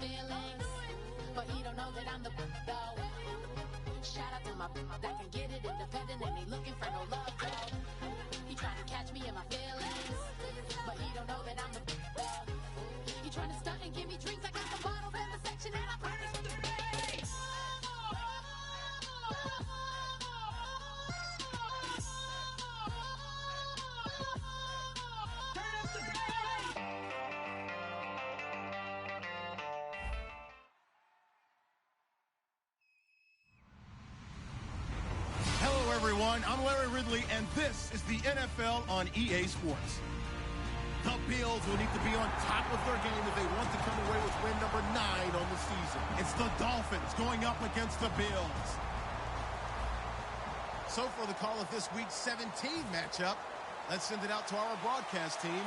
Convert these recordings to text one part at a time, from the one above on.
feelings, but he don't know that I'm the though. Shout out to my that can get it independent and ain't looking for no love though. He trying to catch me in my feelings, but he don't know that I'm the though. He trying to stunt and give me drinks. I got the bottles in the section and I promise with the bass. Hello, everyone. I'm Larry Ridley, and this is the NFL on EA Sports. The Bills will need to be on top of their game if they want to come away with win number 9 on the season. It's the Dolphins going up against the Bills. So for the call of this week's 17 matchup, let's send it out to our broadcast team,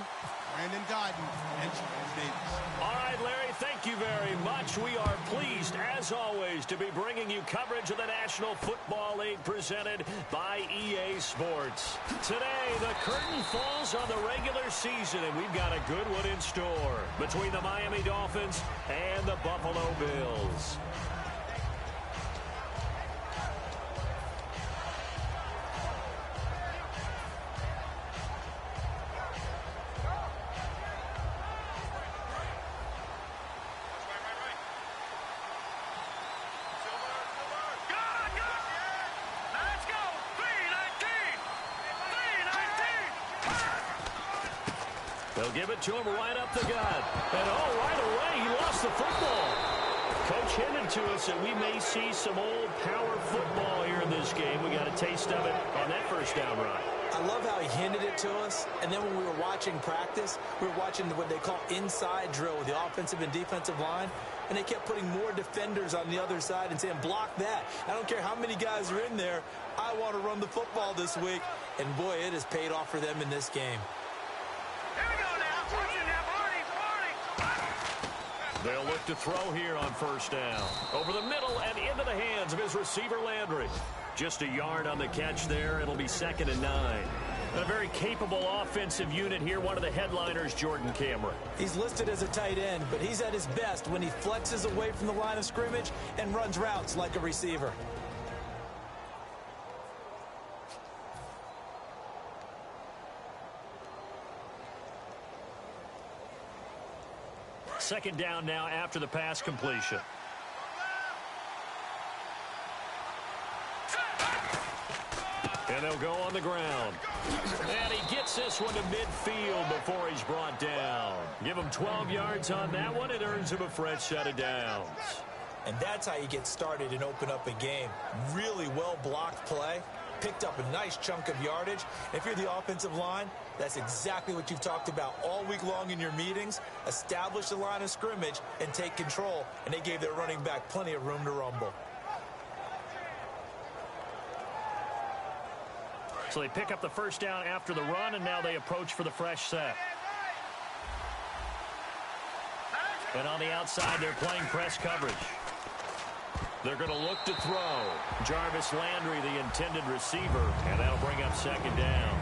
Brandon Godden and Charles Davis. All right, Larry, thank you very much. We are pleased, as always, to be bringing you coverage of the National Football League presented by EA Sports. Today, the curtain falls on the regular season, and we've got a good one in store between the Miami Dolphins and the Buffalo Bills. They'll give it to him right up the gut. And right away, he lost the football. Coach hinted to us that we may see some old power football here in this game. We got a taste of it on that first down run. I love how he hinted it to us. And then when we were watching practice, we were watching what they call inside drill with the offensive and defensive line. And they kept putting more defenders on the other side and saying, block that. I don't care how many guys are in there. I want to run the football this week. And, boy, it has paid off for them in this game. They'll look to throw here on first down. Over the middle and into the hands of his receiver, Landry. Just a yard on the catch there. It'll be 2nd and 9. And a very capable offensive unit here. One of the headliners, Jordan Cameron. He's listed as a tight end, but he's at his best when he flexes away from the line of scrimmage and runs routes like a receiver. Second down now after the pass completion. And they'll go on the ground. And he gets this one to midfield before he's brought down. Give him 12 yards on that one. It earns him a fresh set of downs. And that's how you get started and open up a game. Really well-blocked play. Picked up a nice chunk of yardage. If you're the offensive line, that's exactly what you've talked about all week long in your meetings. Establish the line of scrimmage and take control. And they gave their running back plenty of room to rumble. So they pick up the first down after the run, and now they approach for the fresh set. And on the outside, they're playing press coverage. They're going to look to throw. Jarvis Landry, the intended receiver, and that'll bring up 2nd down.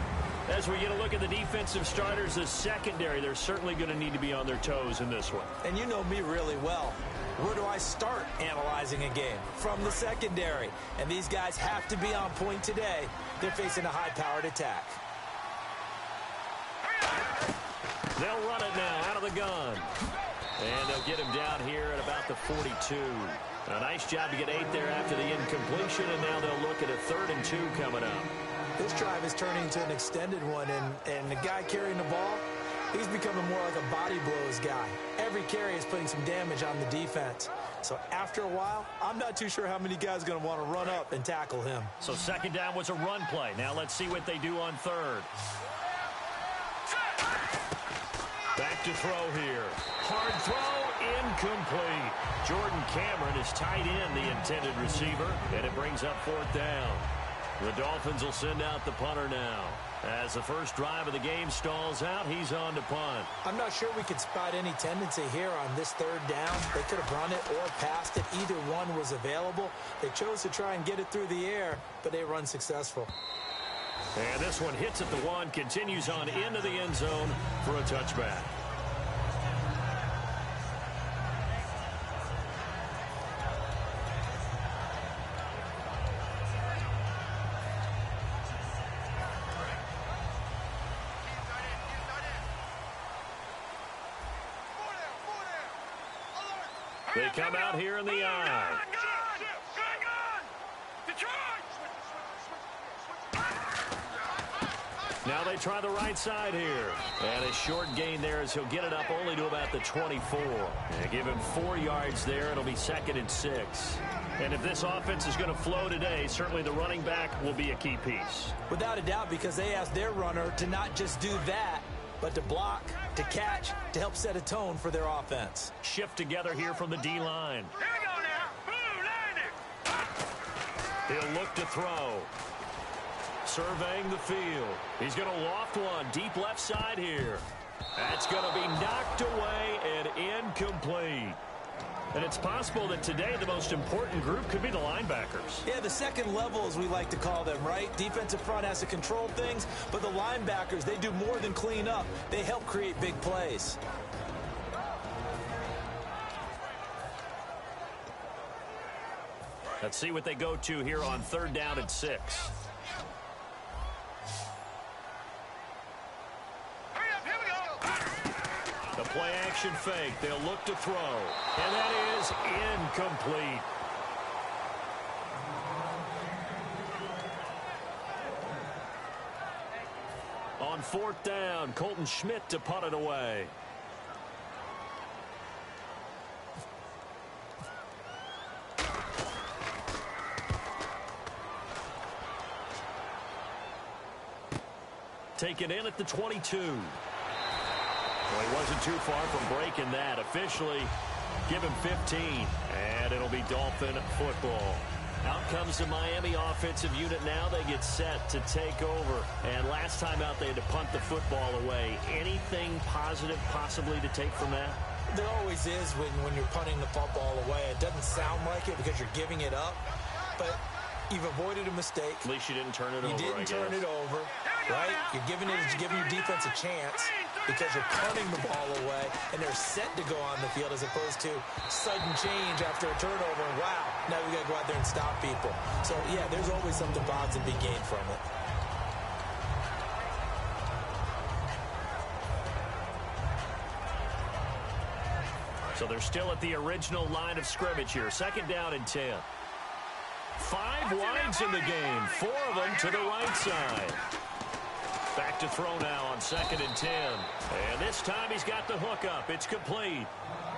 As we get a look at the defensive starters, the secondary, they're certainly going to need to be on their toes in this one. And you know me really well. Where do I start analyzing a game? From the secondary. And these guys have to be on point today. They're facing a high-powered attack. They'll run it now out of the gun. And they'll get him down here at about the 42. A nice job to get 8 there after the incompletion, and now they'll look at a 3rd and 2 coming up. This drive is turning into an extended one, and the guy carrying the ball, he's becoming more like a body blows guy. Every carry is putting some damage on the defense. So after a while, I'm not too sure how many guys are going to want to run up and tackle him. So 2nd down was a run play. Now let's see what they do on 3rd. Back to throw here. Hard throw, incomplete. Jordan Cameron is tight end, the intended receiver, and it brings up 4th down. The Dolphins will send out the punter now. As the first drive of the game stalls out, he's on to punt. I'm not sure we could spot any tendency here on this 3rd down. They could have run it or passed it. Either one was available. They chose to try and get it through the air, but they run successful. And this one hits at the 1, continues on into the end zone for a touchback. They come out here in the I. Now they try the right side here. And a short gain there as he'll get it up only to about the 24. And give him 4 yards there. It'll be 2nd and 6. And if this offense is going to flow today, certainly the running back will be a key piece. Without a doubt, because they asked their runner to not just do that, but to block, to catch, to help set a tone for their offense. Shift together here from the D-line. Here we go now. He'll look to throw. Surveying the field. He's going to loft one deep left side here. That's going to be knocked away and incomplete. And it's possible that today the most important group could be the linebackers. Yeah, the second level, as we like to call them, right? Defensive front has to control things, but the linebackers, they do more than clean up. They help create big plays. Let's see what they go to here on 3rd down and 6. The play action fake. They'll look to throw. And that is incomplete. On 4th down, Colton Schmidt to punt it away. Taken in at the 22. Well, he wasn't too far from breaking that. Officially, give him 15. And it'll be Dolphin football. Out comes the Miami offensive unit now. They get set to take over. And last time out, they had to punt the football away. Anything positive possibly to take from that? There always is when you're punting the football away. It doesn't sound like it because you're giving it up. But you've avoided a mistake. At least you didn't turn it over, You didn't turn it over, right? You're giving your defense a chance because you're punting the ball away, and they're set to go on the field as opposed to sudden change after a turnover. And wow, now we got to go out there and stop people. So, yeah, there's always something positive to be gained from it. So they're still at the original line of scrimmage here. 2nd down and 10. 5 wides in the game. 4 of them to the right side. Back to throw now on 2nd and 10. And this time he's got the hook up. It's complete.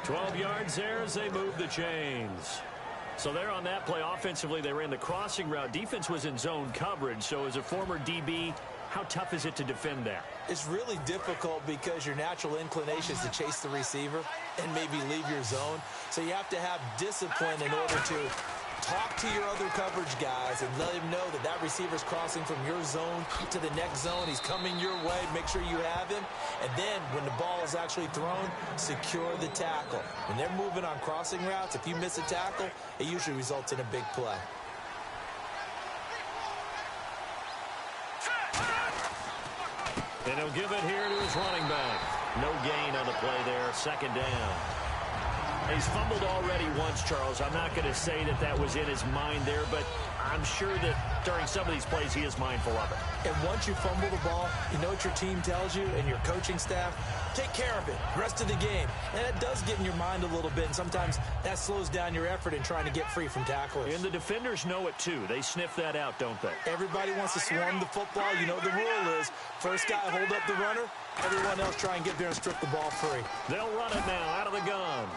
12 yards there as they move the chains. So there on that play, offensively, they ran the crossing route. Defense was in zone coverage. So as a former DB, how tough is it to defend that? It's really difficult because your natural inclination is to chase the receiver and maybe leave your zone. So you have to have discipline in order to talk to your other coverage guys and let him know that that receiver's crossing from your zone to the next zone. He's coming your way. Make sure you have him. And then when the ball is actually thrown, secure the tackle. When they're moving on crossing routes, if you miss a tackle, it usually results in a big play. And he'll give it here to his running back. No gain on the play there. 2nd down. He's fumbled already once, Charles. I'm not going to say that that was in his mind there, but I'm sure that during some of these plays he is mindful of it. And once you fumble the ball, you know what your team tells you and your coaching staff? Take care of it the rest of the game. And it does get in your mind a little bit, and sometimes that slows down your effort in trying to get free from tacklers. And the defenders know it, too. They sniff that out, don't they? Everybody wants to swarm the football. You know what the rule is. First guy hold up the runner. Everyone else try and get there and strip the ball free. They'll run it now out of the gun.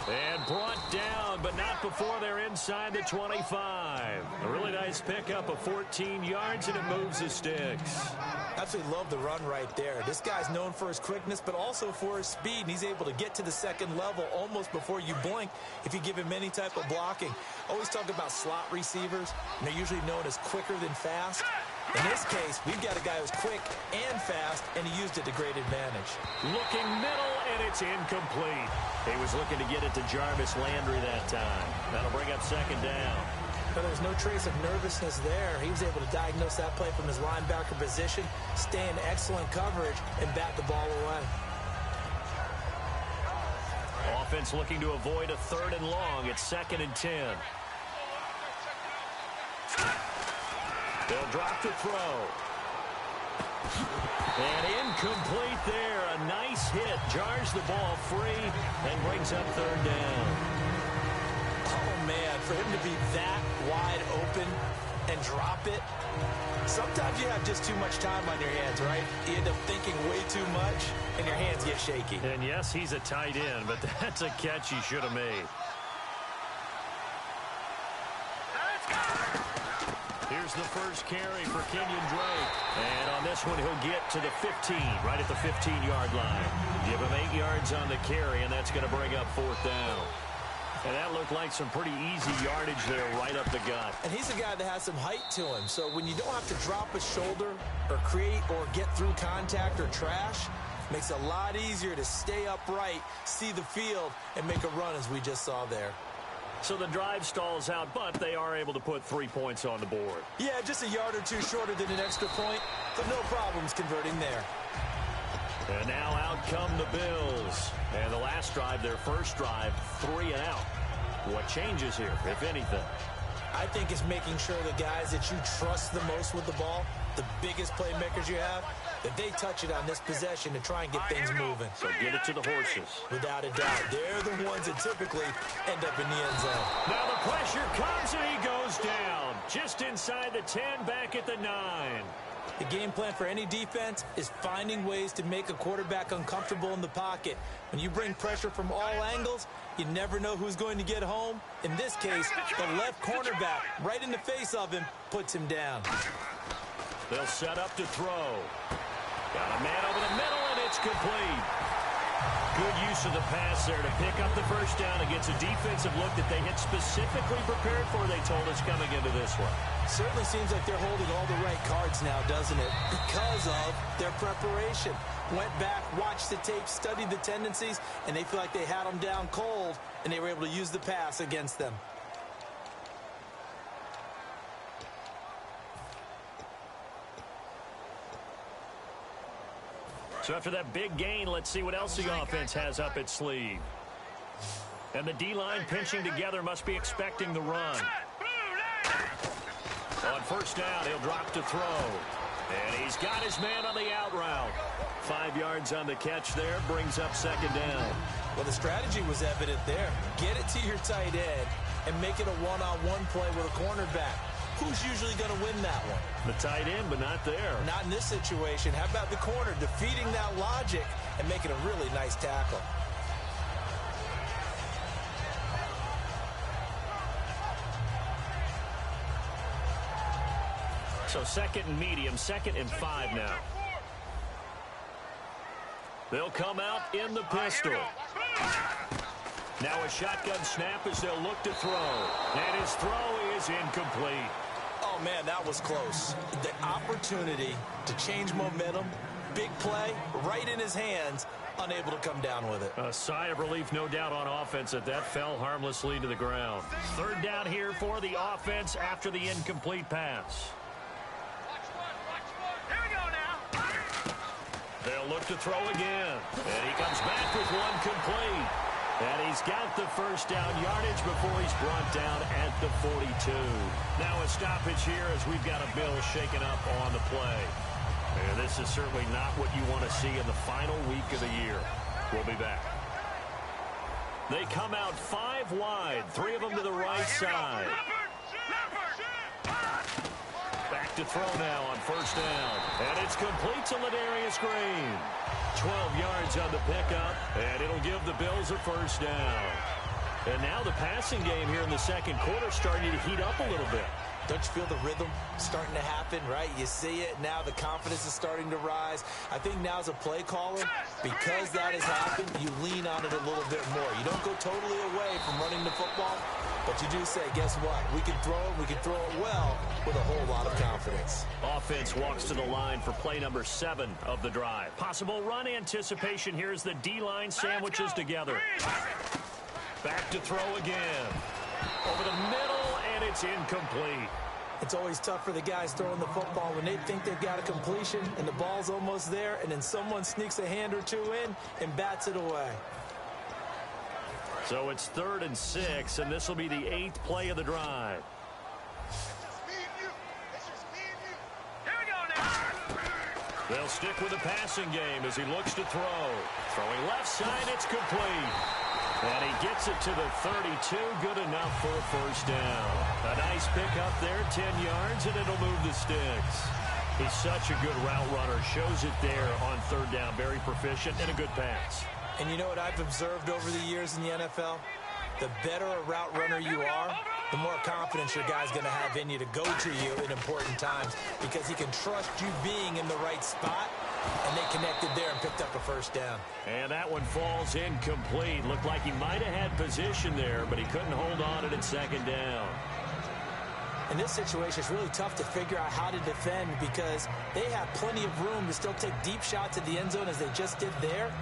And brought down, but not before they're inside the 25. A really nice pickup of 14 yards, and it moves the sticks. Absolutely love the run right there. This guy's known for his quickness, but also for his speed. And he's able to get to the second level almost before you blink if you give him any type of blocking. Always talk about slot receivers, and they're usually known as quicker than fast. In this case, we've got a guy who's quick and fast, and he used it to great advantage. Looking middle, and it's incomplete. He was looking to get it to Jarvis Landry that time. That'll bring up 2nd down. But there's no trace of nervousness there. He was able to diagnose that play from his linebacker position, stay in excellent coverage, and bat the ball away. Offense looking to avoid a 3rd and long. It's 2nd and 10. They'll drop to throw. And incomplete there. A nice hit jars the ball free and brings up third down. Oh, man, for him to be that wide open and drop it, sometimes you have just too much time on your hands, right? You end up thinking way too much, and your hands get shaky. And yes, he's a tight end, but that's a catch he should have made. Here's the first carry for Kenyon Drake. And on this one, he'll get to the 15, right at the 15-yard line. Give him 8 yards on the carry, and that's going to bring up fourth down. And that looked like some pretty easy yardage there right up the gut. And he's a guy that has some height to him. So when you don't have to drop a shoulder or create or get through contact or trash, makes it a lot easier to stay upright, see the field, and make a run as we just saw there. So the drive stalls out, but they are able to put 3 points on the board. Yeah, just a yard or two shorter than an extra point, but no problems converting there. And now out come the Bills. And the last drive, their first drive, 3 and out. What changes here, if anything? I think it's making sure the guys that you trust the most with the ball, the biggest playmakers you have, that they touch it on this possession to try and get things moving. So get it to the horses. Without a doubt. They're the ones that typically end up in the end zone. Now the pressure comes and he goes down. Just inside the 10, back at the 9. The game plan for any defense is finding ways to make a quarterback uncomfortable in the pocket. When you bring pressure from all angles, you never know who's going to get home. In this case, the left cornerback, right in the face of him, puts him down. They'll set up to throw. Got a man over the middle, and it's complete. Good use of the pass there to pick up the first down against a defensive look that they had specifically prepared for, they told us, coming into this one. Certainly seems like they're holding all the right cards now, doesn't it? Because of their preparation. Went back, watched the tape, studied the tendencies, and they feel like they had them down cold, and they were able to use the pass against them. So after that big gain, let's see what else the offense has up its sleeve. And the D-line pinching together must be expecting the run. On first down, he'll drop to throw. And he's got his man on the out route. 5 yards on the catch there, brings up second down. Well, the strategy was evident there. Get it to your tight end and make it a one-on-one play with a cornerback. Who's usually going to win that one? The tight end, but not there. Not in this situation. How about the corner defeating that logic and making a really nice tackle? So second and medium, 2nd and 5 now. They'll come out in the pistol. Now a shotgun snap as they'll look to throw. And his throw is incomplete. Oh, man, that was close. The opportunity to change momentum, big play, right in his hands, unable to come down with it. A sigh of relief, no doubt, on offense that fell harmlessly to the ground. Third down here for the offense after the incomplete pass. Here we go now. They'll look to throw again. And he comes back with one complete. And he's got the first down yardage before he's brought down at the 42. Now a stoppage here as we've got a Bill shaken up on the play. And this is certainly not what you want to see in the final week of the year. We'll be back. They come out 5 wide, 3 of them to the right side. Back to throw now on first down. And it's complete to Ladarius Green. 12 yards on the pickup, and it'll give the Bills a first down. And now the passing game here in the second quarter starting to heat up a little bit. Don't you feel the rhythm starting to happen, right? You see it now, the confidence is starting to rise. I think now as a play caller, because that has happened, you lean on it a little bit more. You don't go totally away from running the football, but you do say, guess what? We can throw it, we can throw it well with a whole lot of confidence. Offense walks to the line for play number 7 of the drive. Possible run anticipation here as the D-line sandwiches together. Back to throw again. Over the middle, and it's incomplete. It's always tough for the guys throwing the football when they think they've got a completion and the ball's almost there, and then someone sneaks a hand or two in and bats it away. So it's 3rd and 6, and this will be the 8th play of the drive. Here we go now. They'll stick with the passing game as he looks to throw. Throwing left side, it's complete. And he gets it to the 32. Good enough for a first down. A nice pickup there, 10 yards, and it'll move the sticks. He's such a good route runner. Shows it there on third down. Very proficient and a good pass. And you know what I've observed over the years in the NFL? The better a route runner you are, the more confidence your guy's going to have in you to go to you in important times because he can trust you being in the right spot, and they connected there and picked up a first down. And that one falls incomplete. Looked like he might have had position there, but he couldn't hold on to it at second down. In this situation, it's really tough to figure out how to defend because they have plenty of room to still take deep shots at the end zone as they just did there.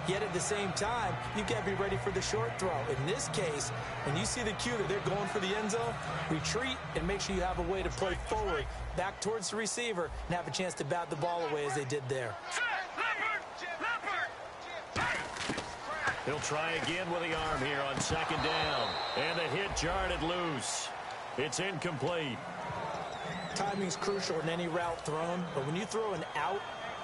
Yet at the same time, you've got to be ready for the short throw. In this case, when you see the cue that they're going for the end zone, retreat and make sure you have a way to play forward, back towards the receiver, and have a chance to bat the ball away as they did there. He'll try again with the arm here on second down. And the hit jarred it loose. It's incomplete. Timing's crucial in any route thrown, but when you throw an out,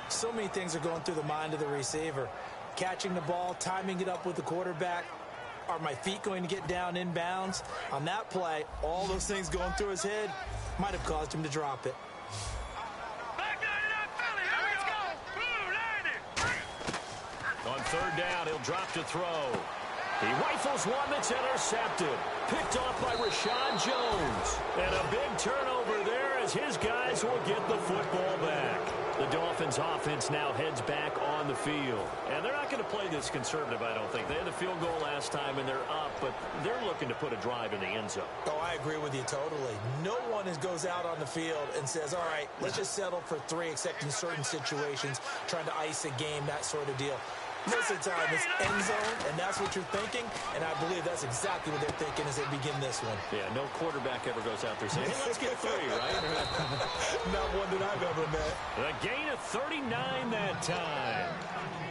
so many things are going through the mind of the receiver. Catching the ball, timing it up with the quarterback. Are my feet going to get down inbounds? On that play, all those things going through his head might have caused him to drop it. On third down, he'll drop to throw. He rifles one that's intercepted. Picked off by Rashad Jones. And a big turnover there as his guys will get the football back. The Dolphins offense now heads back on the field. And they're not going to play this conservative, I don't think. They had the field goal last time and they're up, but they're looking to put a drive in the end zone. Oh, I agree with you totally. No one goes out on the field and says, all right, let's just settle for 3, except in certain situations, trying to ice a game, that sort of deal. Most of the time, it's end zone, and that's what you're thinking, and I believe that's exactly what they're thinking as they begin this one. Yeah, no quarterback ever goes out there saying, hey, let's get 3, right? Not one that I've ever met. A gain of 39 that time.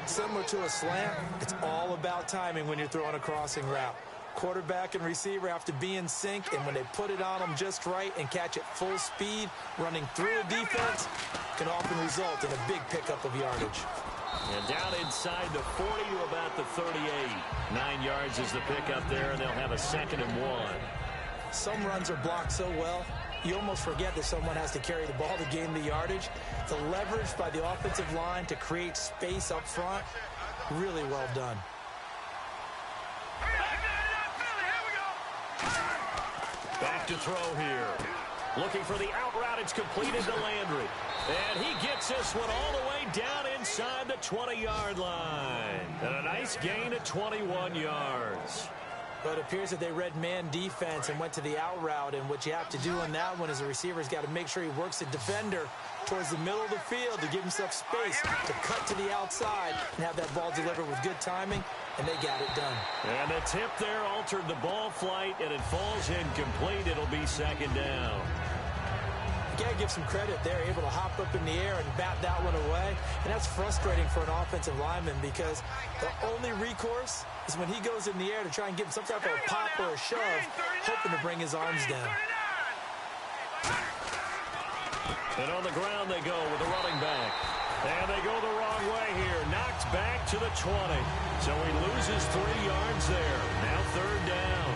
Similar to a slant, it's all about timing when you're throwing a crossing route. Quarterback and receiver have to be in sync, and when they put it on them just right and catch it full speed, running through a defense can often result in a big pickup of yardage. And down inside the 40 to about the 38. 9 yards is the pickup there, and they'll have a 2nd and 1. Some runs are blocked so well, you almost forget that someone has to carry the ball to gain the yardage. The leverage by the offensive line to create space up front, really well done. Back to throw here. Looking for the out route. It's completed to Landry. And he gets this one all the way down inside the 20-yard line. And a nice gain of 21 yards. But it appears that they read man defense and went to the out route. And what you have to do on that one is the receiver's got to make sure he works the defender towards the middle of the field to give himself space to cut to the outside and have that ball delivered with good timing. And they got it done. And the tip there altered the ball flight, and it falls incomplete. It'll be 2nd down. You got to give some credit. They're able to hop up in the air and bat that one away. And that's frustrating for an offensive lineman because the only recourse is when he goes in the air to try and get some type of a pop or a shove, hoping to bring his arms down. And on the ground they go with the running back. And they go the wrong way here. Knocked back to the 20. So he loses 3 yards there. Now 3rd down.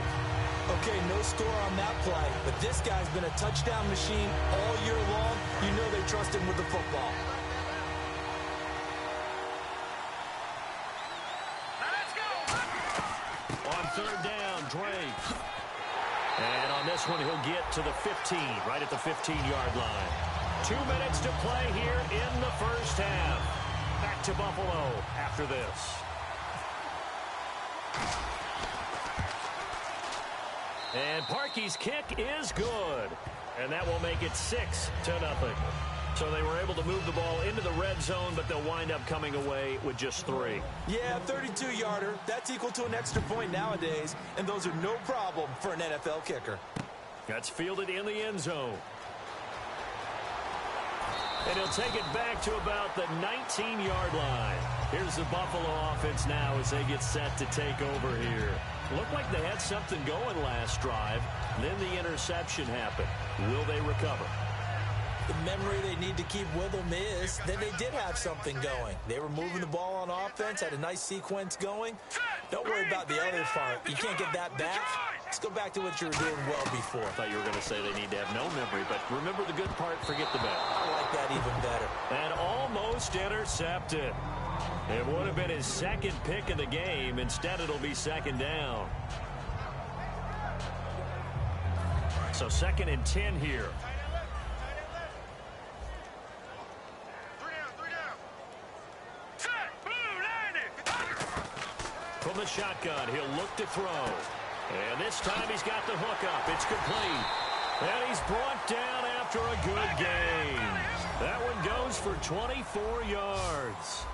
Okay, no score on that play, but this guy's been a touchdown machine all year long. You know they trust him with the football. Let's go. On 3rd down, Drake. And on this one, he'll get to the 15, right at the 15-yard line. 2 minutes to play here in the first half. Back to Buffalo after this. And Parkey's kick is good. And that will make it 6-0. So they were able to move the ball into the red zone, but they'll wind up coming away with just 3. Yeah, 32-yarder. That's equal to an extra point nowadays, and those are no problem for an NFL kicker. That's fielded in the end zone. And he'll take it back to about the 19-yard line. Here's the Buffalo offense now as they get set to take over here. Looked like they had something going last drive. Then the interception happened. Will they recover? The memory they need to keep with them is that they did have something going. They were moving the ball on offense, had a nice sequence going. Don't worry about the other part. You can't get that back. Let's go back to what you were doing well before. I thought you were going to say they need to have no memory, but remember the good part, forget the bad. I like that even better. And almost intercepted. It would have been his second pick of the game. Instead, it'll be second down. So 2nd and 10 here. From the shotgun, he'll look to throw. And this time he's got the hook up. It's complete. And he's brought down after a good gain. That one goes for 24 yards.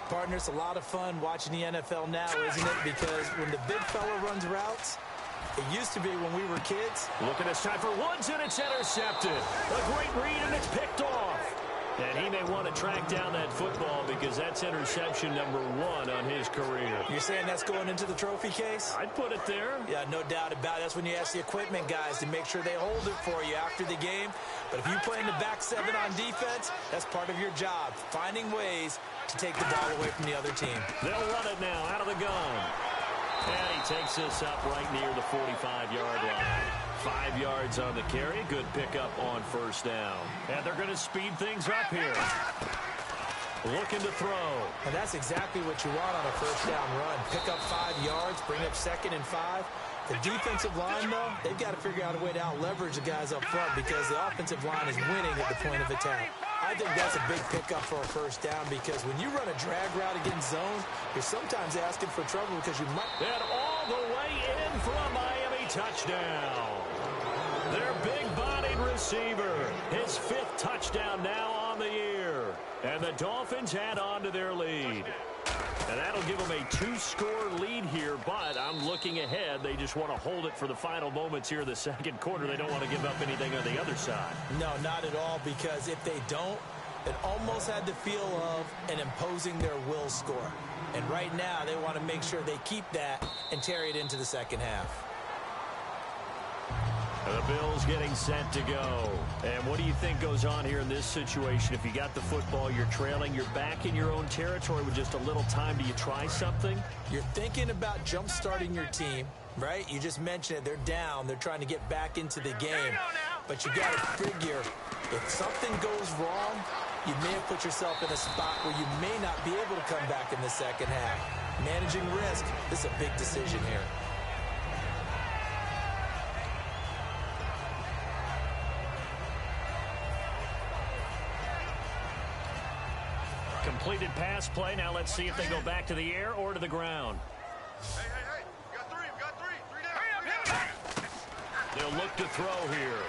Partner, it's a lot of fun watching the NFL now, isn't it? Because when the big fella runs routes, it used to be when we were kids. Looking this time for Woods, and it's intercepted. A great read, and it's picked off. And he may want to track down that football because that's interception number 1 on his career. You're saying that's going into the trophy case? I'd put it there. Yeah, no doubt about it. That's when you ask the equipment guys to make sure they hold it for you after the game. But if you play in the back 7 on defense, that's part of your job, finding ways to take the ball away from the other team. They'll run it now out of the gun. And he takes this up right near the 45-yard line. 5 yards on the carry. Good pickup on first down. And they're going to speed things up here. Looking to throw. And that's exactly what you want on a first down run. Pick up 5 yards, bring up 2nd and 5. The defensive line, though, they've got to figure out a way to out-leverage the guys up front because the offensive line is winning at the point of attack. I think that's a big pickup for a first down because when you run a drag route against zone, you're sometimes asking for trouble because you might... And all the way in for a Miami touchdown. Their big-bodied receiver. His 5th touchdown now on the year. And the Dolphins add on to their lead. And that'll give them a 2-score lead here, but I'm looking ahead. They just want to hold it for the final moments here in the second quarter. They don't want to give up anything on the other side. No, not at all, because if they don't, it almost had the feel of an imposing their will score. And right now, they want to make sure they keep that and carry it into the second half. The Bills getting set to go. And what do you think goes on here in this situation? If you got the football, you're trailing, you're back in your own territory with just a little time. Do you try something? You're thinking about jump-starting your team, right? You just mentioned it. They're down. They're trying to get back into the game. But you got to figure, if something goes wrong, you may have put yourself in a spot where you may not be able to come back in the second half. Managing risk, this is a big decision here. Completed pass play. Now let's see if they go back to the air or to the ground. Hey. We got three. Three down. They'll look to throw here.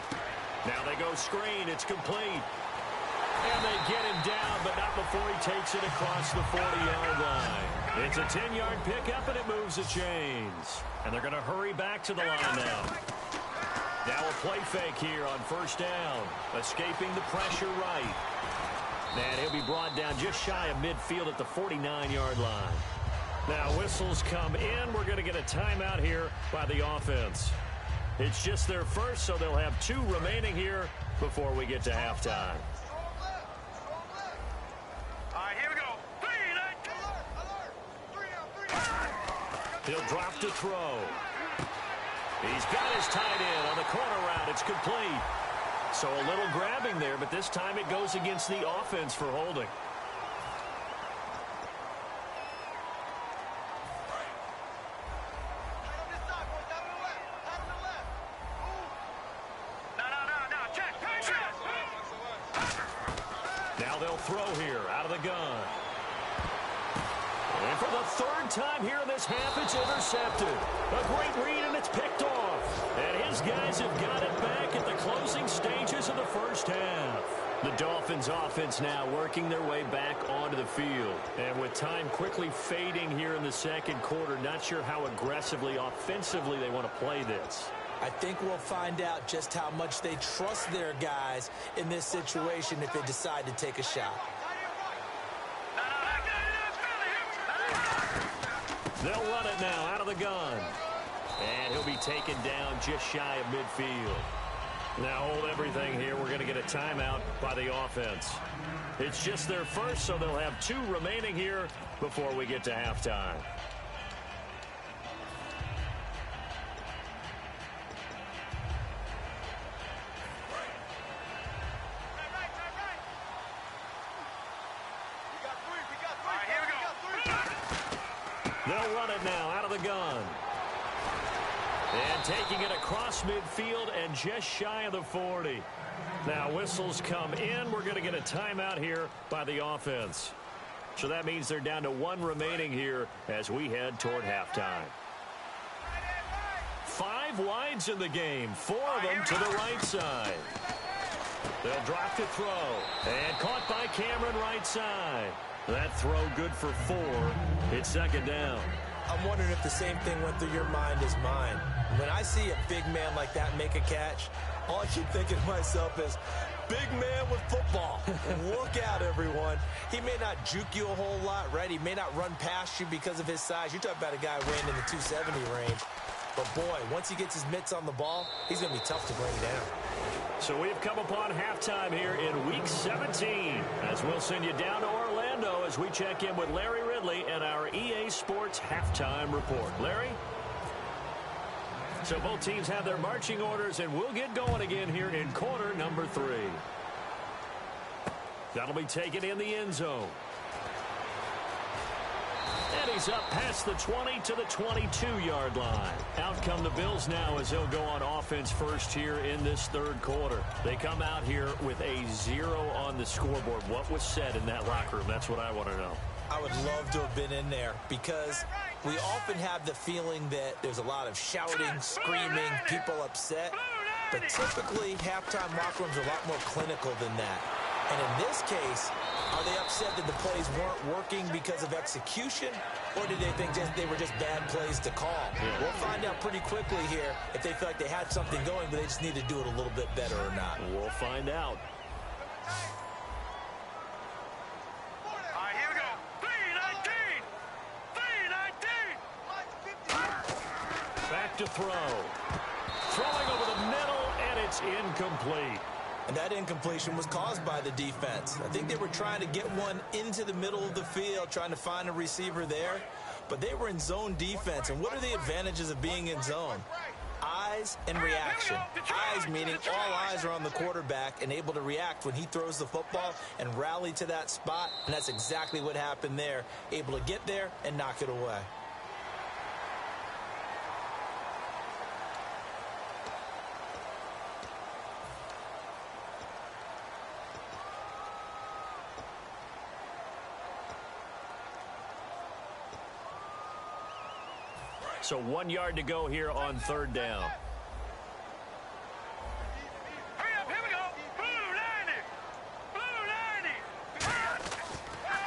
Now they go screen. It's complete. And they get him down, but not before he takes it across the 40-yard line. It's a 10-yard pickup, and it moves the chains. And they're going to hurry back to the line now. Now a play fake here on first down. Escaping the pressure right. And he'll be brought down just shy of midfield at the 49-yard line. Now whistles come in. We're going to get a timeout here by the offense. It's just their first, so they'll have 2 remaining here before we get to halftime. All right, here we go. He'll drop to throw. He's got his tight end on the corner route. It's complete. So a little grabbing there, but this time it goes against the offense for holding. No. Check. Now they'll throw here out of the gun. And for the 3rd time here in this half, it's intercepted. A great read, and it's picked off. And his guys have got it back at the closing stages of the first half. The Dolphins offense now working their way back onto the field. And with time quickly fading here in the second quarter, not sure how aggressively, offensively they want to play this. I think we'll find out just how much they trust their guys in this situation if they decide to take a shot. They'll run it now out of the gun. And he'll be taken down just shy of midfield. Now hold everything here. We're going to get a timeout by the offense. It's just their first, so they'll have 2 remaining here before we get to halftime. They'll run it now out of the gun. And taking it across midfield and just shy of the 40. Now whistles come in. We're going to get a timeout here by the offense. So that means they're down to 1 remaining here as we head toward halftime. 5 wides in the game. 4 of them to the right side. They'll drop to throw. And caught by Cameron right side. That throw good for 4. It's second down. I'm wondering if the same thing went through your mind as mine. When I see a big man like that make a catch, all I keep thinking to myself is, big man with football. Look out, everyone. He may not juke you a whole lot, right? He may not run past you because of his size. You're talking about a guy weighing in the 270 range. But, boy, once he gets his mitts on the ball, he's going to be tough to bring down. So we've come upon halftime here in Week 17 as we'll send you down to Orlando as we check in with Larry Ridley and our EA Sports Halftime Report. Larry? So both teams have their marching orders, and we'll get going again here in quarter number 3. That'll be taken in the end zone. And he's up past the 20 to the 22-yard line. Out come the Bills now as they'll go on offense first here in this third quarter. They come out here with a 0 on the scoreboard. What was said in that locker room? That's what I want to know. I would love to have been in there because we often have the feeling that there's a lot of shouting, screaming, people upset. But typically, halftime locker rooms are a lot more clinical than that. And in this case, are they upset that the plays weren't working because of execution, or did they think they were just bad plays to call? Yeah. We'll find out pretty quickly here if they feel like they had something going, but they just need to do it a little bit better or not. We'll find out. All right, here we go. 3-19. Back to throw. Throwing over the middle, and it's incomplete. And that incompletion was caused by the defense. I think they were trying to get one into the middle of the field, trying to find a receiver there. But they were in zone defense. And what are the advantages of being in zone? Eyes and reaction. Eyes meaning all eyes are on the quarterback and able to react when he throws the football and rally to that spot. And that's exactly what happened there. Able to get there and knock it away. So 1 yard to go here on third down. Hurry up, here we go. Blue 90. Blue 90.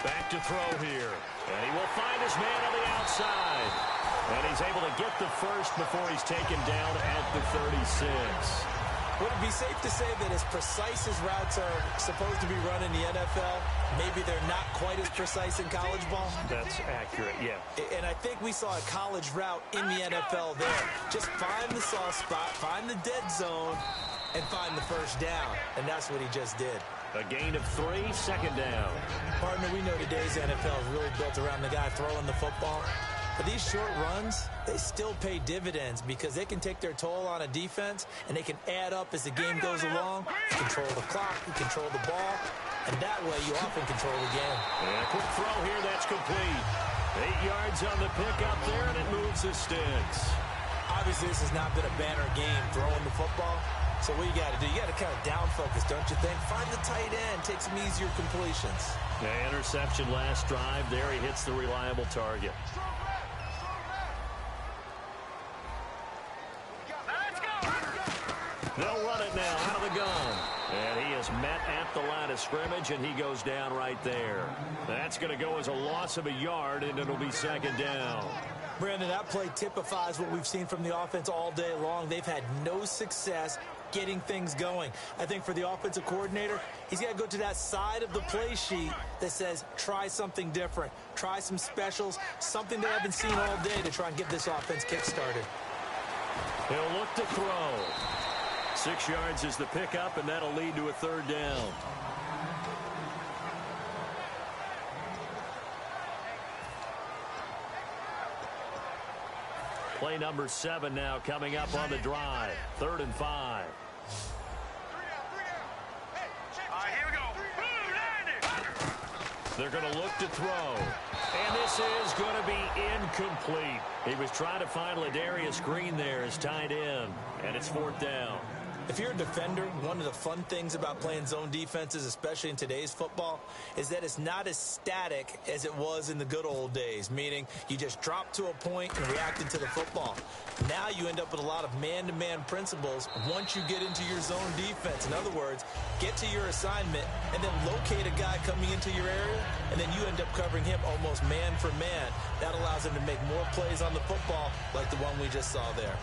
Back to throw here. And he will find his man on the outside. And he's able to get the first before he's taken down at the 36. Would it be safe to say that as precise as routes are supposed to be run in the NFL, maybe they're not quite as precise in college ball? That's accurate, yeah. And I think we saw a college route in the NFL there. Just find the soft spot, find the dead zone, and find the first down. And that's what he just did. A gain of 3, second down. Partner, we know today's NFL is really built around the guy throwing the football. But these short runs, they still pay dividends because they can take their toll on a defense and they can add up as the game goes along. You control the clock, you control the ball, and that way you often control the game. And a quick throw here, that's complete. 8 yards on the pickup there, and it moves the sticks. Obviously, this has not been a banner game throwing the football. So what you got to do, you got to kind of down focus, don't you think? Find the tight end, take some easier completions. Yeah, interception last drive. There he hits the reliable target. They'll run it now out of the gun. And he is met at the line of scrimmage, and he goes down right there. That's going to go as a loss of a yard, and it'll be second down. Brandon, that play typifies what we've seen from the offense all day long. They've had no success getting things going. I think for the offensive coordinator, he's got to go to that side of the play sheet that says try something different. Try some specials, something they haven't seen all day to try and get this offense kick-started. He'll look to throw. 6 yards is the pickup, and that'll lead to a third down. Play number 7 now coming up on the drive. 3rd and 5. All right, here we go. They're going to look to throw. And this is going to be incomplete. He was trying to find Ladarius Green there as tight end. And it's 4th down. If you're a defender, one of the fun things about playing zone defenses, especially in today's football, is that it's not as static as it was in the good old days, meaning you just drop to a point and reacted to the football. Now you end up with a lot of man-to-man principles once you get into your zone defense. In other words, get to your assignment and then locate a guy coming into your area, and then you end up covering him almost man for man. That allows him to make more plays on the football like the one we just saw there.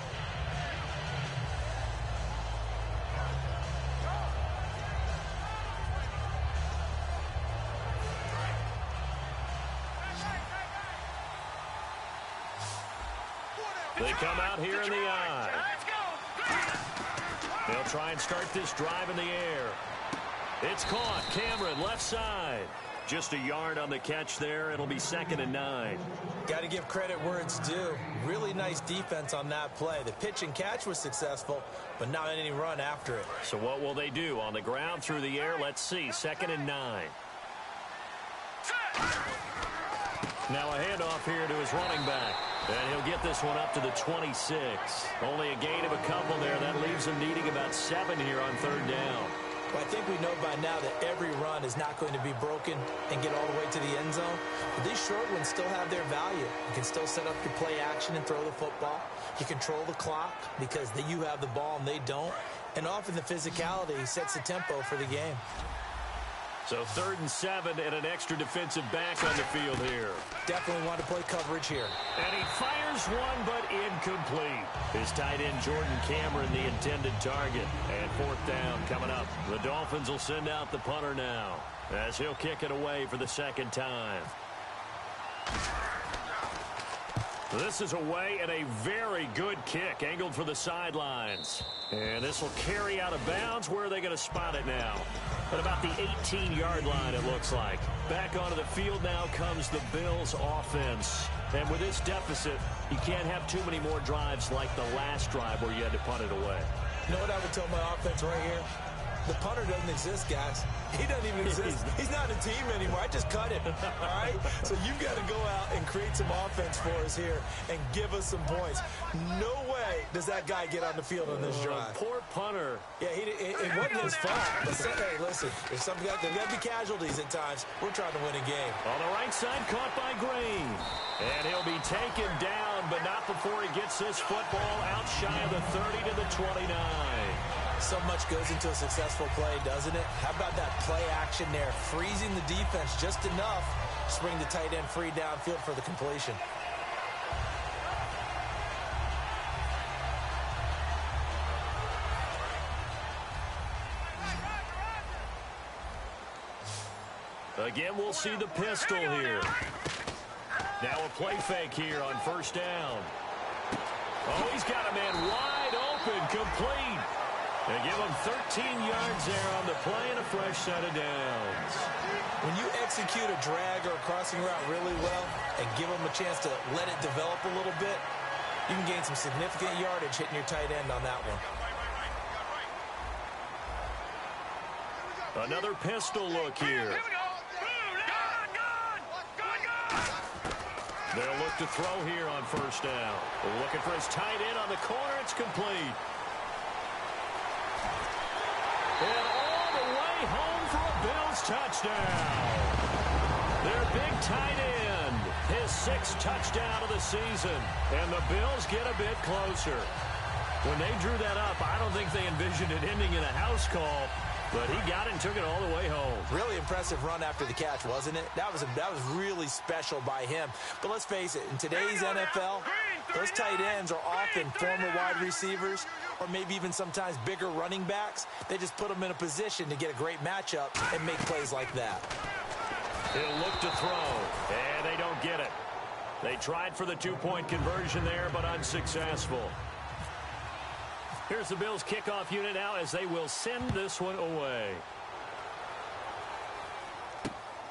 They come out here in the eye. They'll try and start this drive in the air. It's caught. Cameron, left side. Just a yard on the catch there. It'll be 2nd and 9. Got to give credit where it's due. Really nice defense on that play. The pitch and catch was successful, but not any run after it. So what will they do? On the ground, through the air? Let's see. 2nd and 9. Now a handoff here to his running back. And he'll get this one up to the 26. Only a gain of a couple there. That leaves him needing about 7 here on 3rd down. Well, I think we know by now that every run is not going to be broken and get all the way to the end zone. But these short ones still have their value. You can still set up your play action and throw the football. You control the clock because you have the ball and they don't. And often the physicality sets the tempo for the game. So 3rd and 7 and an extra defensive back on the field here. Definitely want to play coverage here. And he fires one, but incomplete. His tight end, Jordan Cameron, the intended target. And 4th down coming up. The Dolphins will send out the punter now as he'll kick it away for the 2nd time. This is away and a very good kick, angled for the sidelines. And this will carry out of bounds. Where are they going to spot it now? At about the 18-yard line, it looks like. Back onto the field now comes the Bills offense. And with this deficit, you can't have too many more drives like the last drive where you had to punt it away. You know what I would tell my offense right here? The punter doesn't exist, guys. He doesn't even exist. He's not a team anymore. I just cut him, all right? So you've got to go out and create some offense for us here and give us some points. No way does that guy get on the field on this drive. Poor punter. Yeah, it wasn't his fault. Hey, listen, there's got to be casualties at times. We're trying to win a game. On the right side, caught by Green. And he'll be taken down, but not before he gets this football out shy of the 30 to the 29. So much goes into a successful play, doesn't it? How about that play action there? Freezing the defense just enough to bring the tight end free downfield for the completion. Again, we'll see the pistol here. Now a play fake here on 1st down. Oh, he's got a man wide open, complete. They give him 13 yards there on the play and a fresh set of downs. When you execute a drag or a crossing route really well and give them a chance to let it develop a little bit, you can gain some significant yardage hitting your tight end on that one. Another pistol look here. They'll look to throw here on 1st down. Looking for his tight end on the corner. It's complete. And all the way home for a Bills touchdown. Their big tight end, his 6th touchdown of the season. And the Bills get a bit closer. When they drew that up, I don't think they envisioned it ending in a house call. But he got it and took it all the way home. Really impressive run after the catch, wasn't it? That was really special by him. But let's face it, in today's NFL, those tight ends are often former wide receivers or maybe even sometimes bigger running backs. They just put them in a position to get a great matchup and make plays like that. He'll look to throw, and they don't get it. They tried for the 2-point conversion there, but unsuccessful. Here's the Bills kickoff unit now as they will send this one away.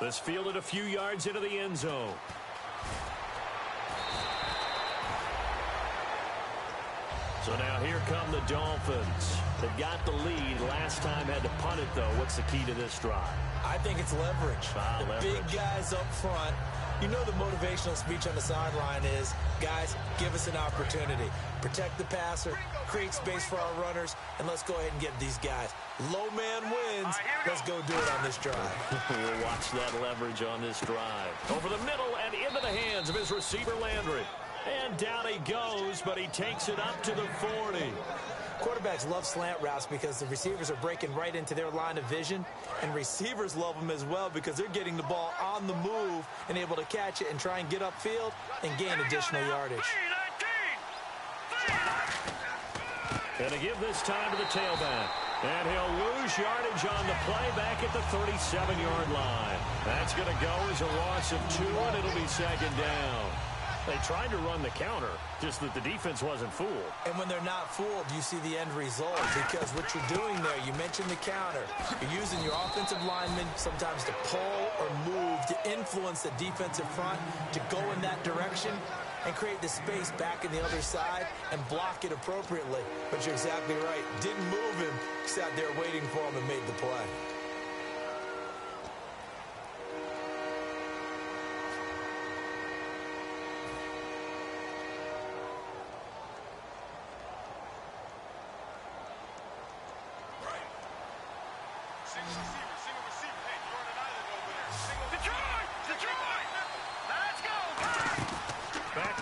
This fielded a few yards into the end zone. So now here come the Dolphins. They've got the lead. Last time had to punt it, though. What's the key to this drive? I think it's leverage. Leverage. Big guys up front. You know the motivational speech on the sideline is, guys, give us an opportunity. Protect the passer, create space for our runners, and let's go ahead and get these guys. Low man wins. Let's go do it on this drive. We'll watch that leverage on this drive. Over the middle and into the hands of his receiver, Landry. And down he goes, but he takes it up to the 40. Quarterbacks love slant routes because the receivers are breaking right into their line of vision, and receivers love them as well because they're getting the ball on the move and able to catch it and try and get upfield and gain additional yardage. And to give this time to the tailback. And he'll lose yardage on the play back at the 37-yard line. That's going to go as a loss of 2, and it'll be second down. They tried to run the counter, just that the defense wasn't fooled. And when they're not fooled, you see the end result, because what you're doing there, you mentioned the counter. You're using your offensive linemen sometimes to pull or move to influence the defensive front to go in that direction and create the space back in the other side and block it appropriately. But you're exactly right. Didn't move him, sat there waiting for him and made the play.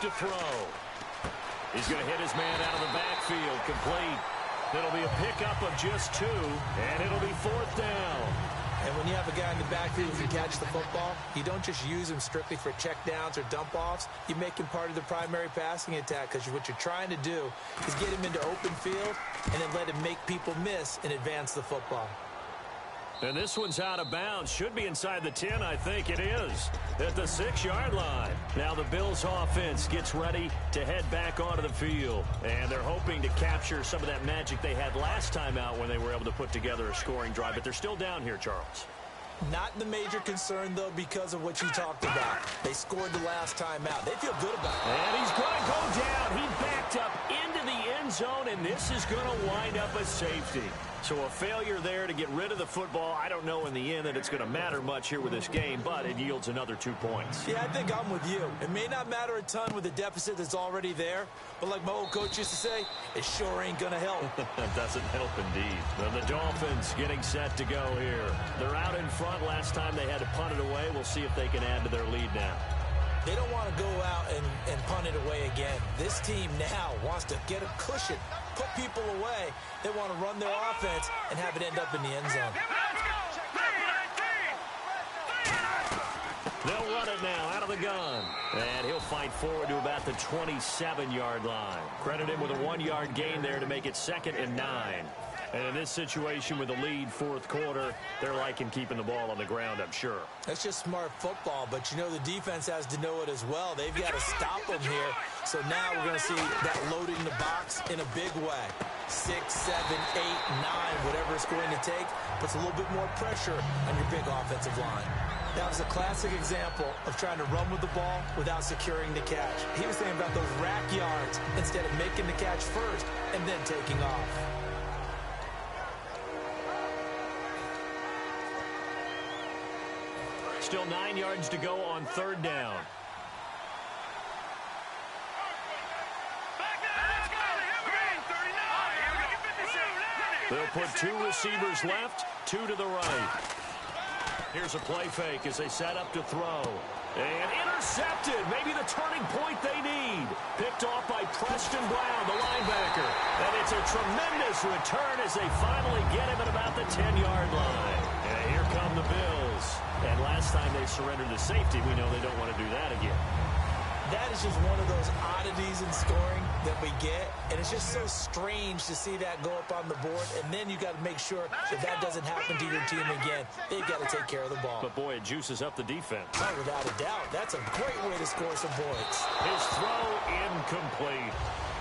To throw. He's going to hit his man out of the backfield, complete. It'll be a pickup of just 2, and it'll be 4th down. And when you have a guy in the backfield who can catch the football, you don't just use him strictly for checkdowns or dump-offs. You make him part of the primary passing attack, because what you're trying to do is get him into open field and then let him make people miss and advance the football. And this one's out of bounds. Should be inside the 10, I think it is. At the 6-yard line. Now the Bills offense gets ready to head back onto the field. And they're hoping to capture some of that magic they had last time out when they were able to put together a scoring drive. But they're still down here, Charles. Not the major concern, though, because of what you talked about. They scored the last time out. They feel good about it. And he's going to go down. He backed up into the end zone, and this is going to wind up a safety. So a failure there to get rid of the football. I don't know in the end that it's going to matter much here with this game, but it yields another 2 points. Yeah, I think I'm with you. It may not matter a ton with the deficit that's already there, but like my old coach used to say, it sure ain't going to help. That doesn't help indeed. And the Dolphins getting set to go here. They're out in front. Last time they had to punt it away. We'll see if they can add to their lead now. They don't want to go out and punt it away again. This team now wants to get a cushion, put people away. They want to run their offense and have it end up in the end zone. They'll run it now out of the gun. And he'll fight forward to about the 27-yard line. Credit him with a 1-yard gain there to make it 2nd and 9. And in this situation with the lead 4th quarter, they're liking keeping the ball on the ground, I'm sure. That's just smart football, but you know the defense has to know it as well. They've got to stop them here. So now we're going to see that loading the box in a big way. 6, 7, 8, 9, whatever it's going to take, puts a little bit more pressure on your big offensive line. That was a classic example of trying to run with the ball without securing the catch. He was thinking about those rack yards instead of making the catch first and then taking off. Still 9 yards to go on 3rd down. They'll put 2 receivers left, 2 to the right. Here's a play fake as they set up to throw. And intercepted. Maybe the turning point they need. Picked off by Preston Brown, the linebacker. And it's a tremendous return as they finally get him at about the 10-yard line. And here come the Bills. And last time they surrendered to safety, we know they don't want to do that again. That is That's just one of those oddities in scoring that we get, and it's just so strange to see that go up on the board, and then you got to make sure that doesn't happen to your team again. They've got to take care of the ball. But, boy, it juices up the defense. Oh, without a doubt. That's a great way to score some points. His throw incomplete.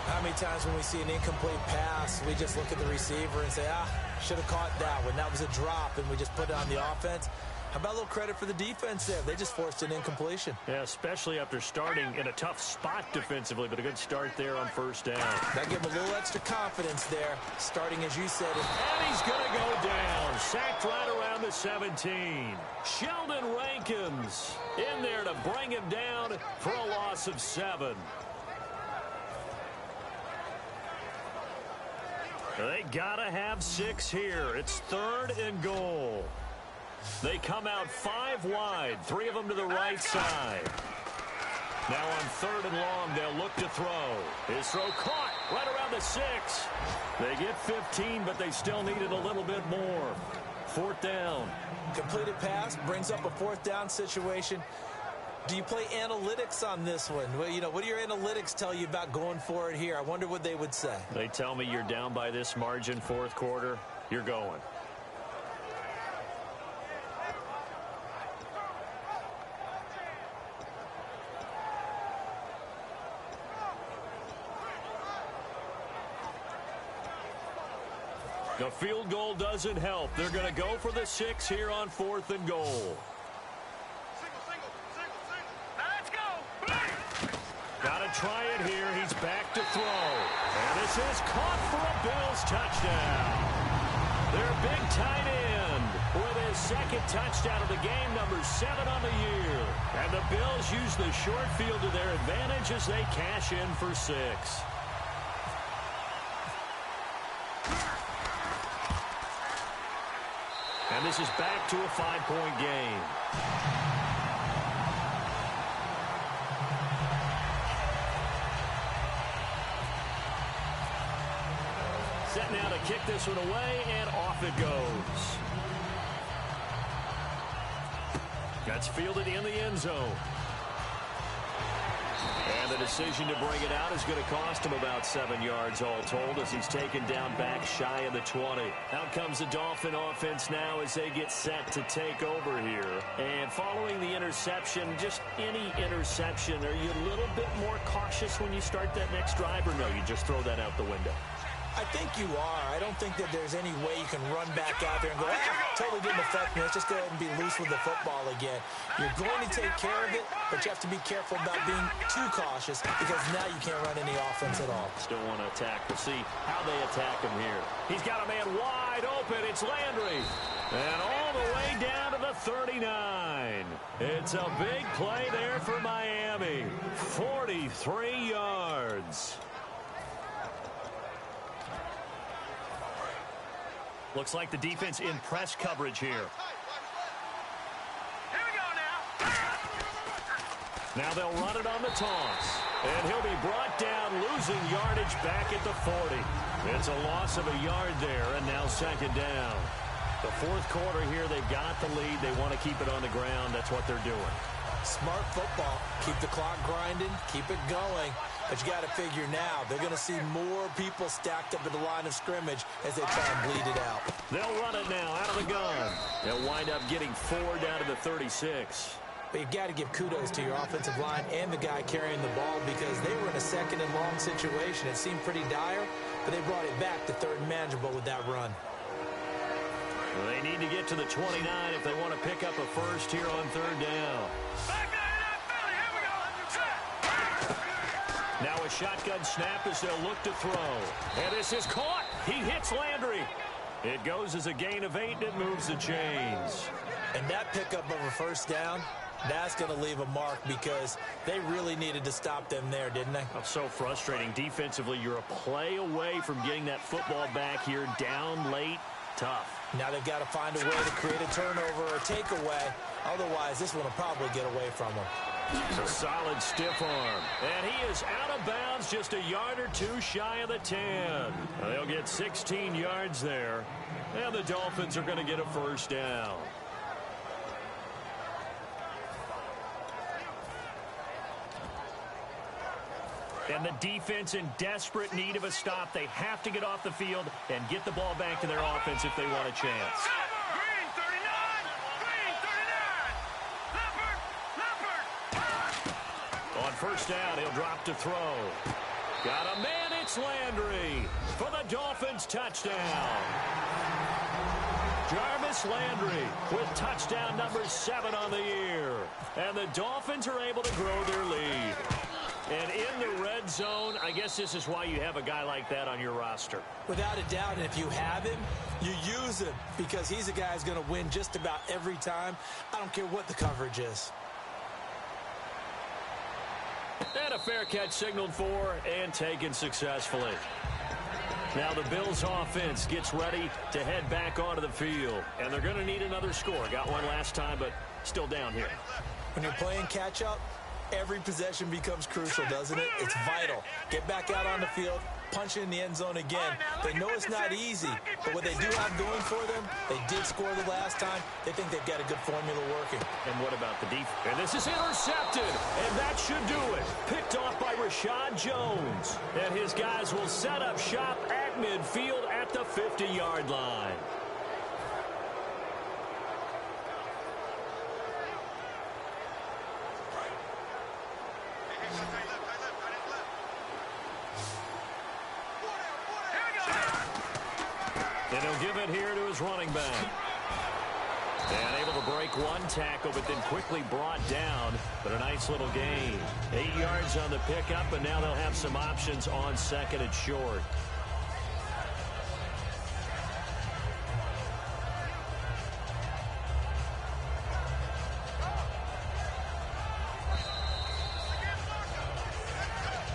How many times when we see an incomplete pass, we just look at the receiver and say, should have caught that one. That was a drop, and we just put it on the offense. How about a little credit for the defense there? They just forced an incompletion. Yeah, especially after starting in a tough spot defensively, but a good start there on first down. That gave him a little extra confidence there, starting, as you said. And he's going to go down. Sacked right around the 17. Sheldon Rankins in there to bring him down for a loss of 7. They got to have 6 here. It's 3rd and goal. They come out 5 wide, 3 of them to the right side. Now on 3rd and long, they'll look to throw. His throw caught right around the 6. They get 15, but they still needed a little bit more. 4th down. Completed pass brings up a 4th down situation. Do you play analytics on this one? Well, what do your analytics tell you about going for it here? I wonder what they would say. They tell me you're down by this margin, 4th quarter. You're going. The field goal doesn't help. They're going to go for the 6 here on 4th and goal. Let's go. Got to try it here. He's back to throw. And this is caught for a Bills touchdown. Their big tight end with his 2nd touchdown of the game, number 7 on the year. And the Bills use the short field to their advantage as they cash in for 6. And this is back to a 5-point game. Set now to kick this one away, and off it goes. That's fielded in the end zone. And the decision to bring it out is going to cost him about 7 yards all told as he's taken down back shy of the 20. Out comes the Dolphin offense now as they get set to take over here. And following the interception, just any interception, are you a little bit more cautious when you start that next drive, or no, you just throw that out the window? I think you are. I don't think that there's any way you can run back out there and go, totally didn't affect me. Let's just go ahead and be loose with the football again. You're going to take care of it, but you have to be careful about being too cautious because now you can't run any offense at all. Still want to attack. We'll see how they attack him here. He's got a man wide open. It's Landry. And all the way down to the 39. It's a big play there for Miami. 43 yards. Looks like the defense in press coverage here. Here we go now. Now they'll run it on the toss. And he'll be brought down, losing yardage back at the 40. It's a loss of a yard there, and now 2nd down. The 4th quarter here, they've got the lead. They want to keep it on the ground. That's what they're doing. Smart football. Keep the clock grinding. Keep it going. But you got to figure now, they're going to see more people stacked up at the line of scrimmage as they try and bleed it out. They'll run it now out of the gun. They'll wind up getting 4 down to the 36. But you got to give kudos to your offensive line and the guy carrying the ball because they were in a 2nd and long situation. It seemed pretty dire, but they brought it back to 3rd and manageable with that run. They need to get to the 29 if they want to pick up a first here on 3rd down. Back out of that belly. Here we go. Now a shotgun snap as they'll look to throw. And this is caught. He hits Landry. It goes as a gain of 8, and it moves the chains. And that pickup of a 1st down, that's going to leave a mark because they really needed to stop them there, didn't they? Oh, so frustrating. Defensively, you're a play away from getting that football back here. Down late, tough. Now they've got to find a way to create a turnover or takeaway. Otherwise, this one will probably get away from them. It's a solid stiff arm. And he is out of bounds just a yard or 2 shy of the 10. They'll get 16 yards there. And the Dolphins are going to get a 1st down. And the defense in desperate need of a stop. They have to get off the field and get the ball back to their offense if they want a chance. Green 39! Green 39! Leopard! Leopard! On first down, he'll drop to throw. Got a man, it's Landry for the Dolphins touchdown. Jarvis Landry with touchdown number 7 on the year. And the Dolphins are able to grow their lead. And in the red zone, I guess this is why you have a guy like that on your roster. Without a doubt, and if you have him, you use him because he's a guy who's going to win just about every time. I don't care what the coverage is. And a fair catch signaled for and taken successfully. Now the Bills offense gets ready to head back onto the field. And they're going to need another score. Got one last time, but still down here. When you're playing catch-up, every possession becomes crucial, doesn't it? It's vital. Get back out on the field, punch it in the end zone again. They know it's not easy, but what they do have going for them, they did score the last time. They think they've got a good formula working. And what about the defense? And this is intercepted, and that should do it. Picked off by Rashad Jones. And his guys will set up shop at midfield at the 50-yard line. And he'll give it here to his running back. And able to break one tackle, but then quickly brought down. But a nice little gain. 8 yards on the pickup, and now they'll have some options on second and short.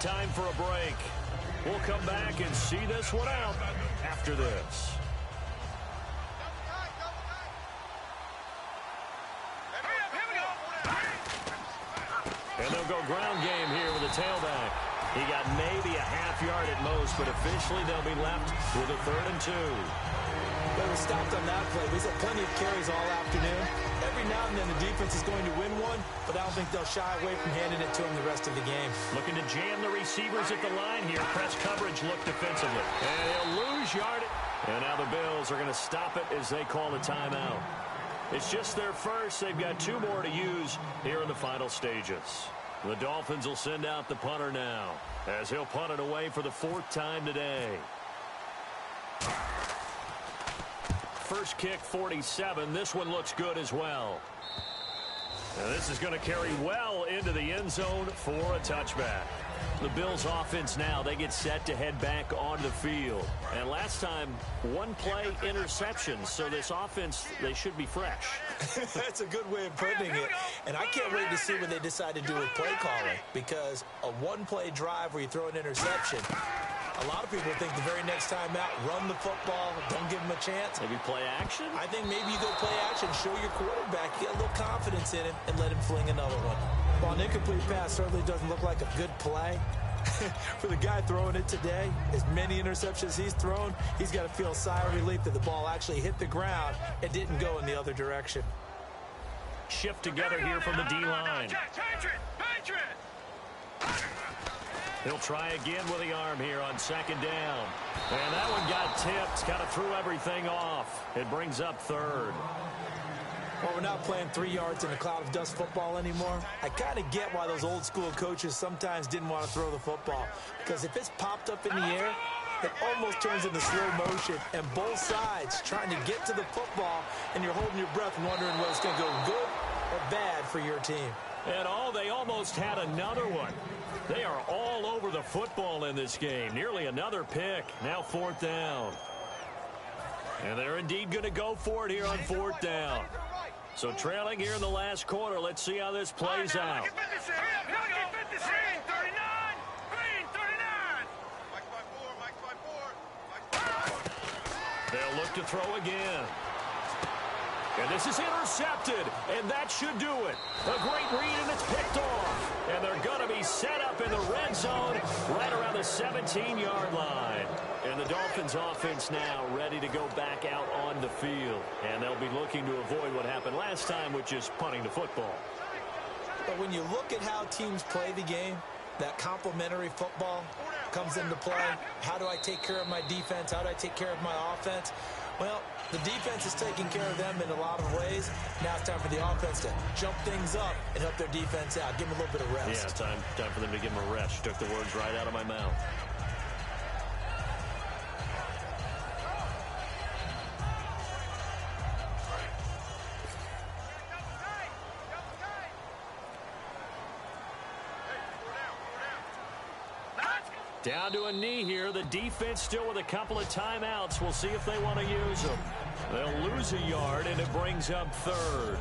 Time for a break. We'll come back and see this one out after this. And they'll go ground game here with a tailback. He got maybe a half yard at most, but officially they'll be left with a 3rd and 2. They were stopped on that play. He's had plenty of carries all afternoon. Every now and then the defense is going to win one, but I don't think they'll shy away from handing it to him the rest of the game. Looking to jam the receivers at the line here. Press coverage look defensively. And he'll lose yardage. And now the Bills are going to stop it as they call a timeout. It's just their first. They've got 2 more to use here in the final stages. The Dolphins will send out the punter now as he'll punt it away for the 4th time today. First kick, 47. This one looks good as well. And this is going to carry well into the end zone for a touchback. The Bills offense now, they get set to head back onto the field. And last time, 1 play interception. So this offense, they should be fresh. That's a good way of putting it. And I can't wait to see what they decide to do with play calling. Because a 1-play drive where you throw an interception, a lot of people think the very next time out, run the football, don't give him a chance. Maybe play action? I think maybe you go play action, show your quarterback, get a little confidence in him, and let him fling another one. While an incomplete pass certainly doesn't look like a good play, for the guy throwing it today, as many interceptions he's thrown, he's got to feel a sigh of relief that the ball actually hit the ground and didn't go in the other direction. Shift together here from the D-line. He'll try again with the arm here on 2nd down. And that one got tipped, kind of threw everything off. It brings up 3rd. Well, we're not playing 3 yards in a cloud of dust football anymore. I kind of get why those old school coaches sometimes didn't want to throw the football. Because if it's popped up in the air, it almost turns into slow motion. And both sides trying to get to the football, and you're holding your breath wondering whether it's going to go good or bad for your team. And they almost had another one. They are all over the football in this game. Nearly another pick. Now 4th down. And they're indeed going to go for it here on 4th down. So trailing here in the last quarter. Let's see how this plays out. They'll look to throw again. And this is intercepted, and that should do it. A great read, and it's picked off. And they're going to be set up in the red zone right around the 17-yard line. And the Dolphins offense now ready to go back out on the field. And they'll be looking to avoid what happened last time, which is punting the football. But when you look at how teams play the game, that complementary football comes into play. How do I take care of my defense? How do I take care of my offense? Well, the defense is taking care of them in a lot of ways. Now it's time for the offense to jump things up and help their defense out. Give them a little bit of rest. Yeah, time for them to give them a rest. You took the words right out of my mouth. Down to a knee here. The defense still with a couple of timeouts. We'll see if they want to use them. They'll lose a yard, and it brings up third.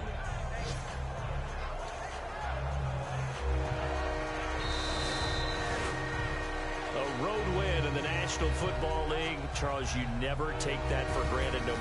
A road win in the National Football League. Charles, you never take that for granted, no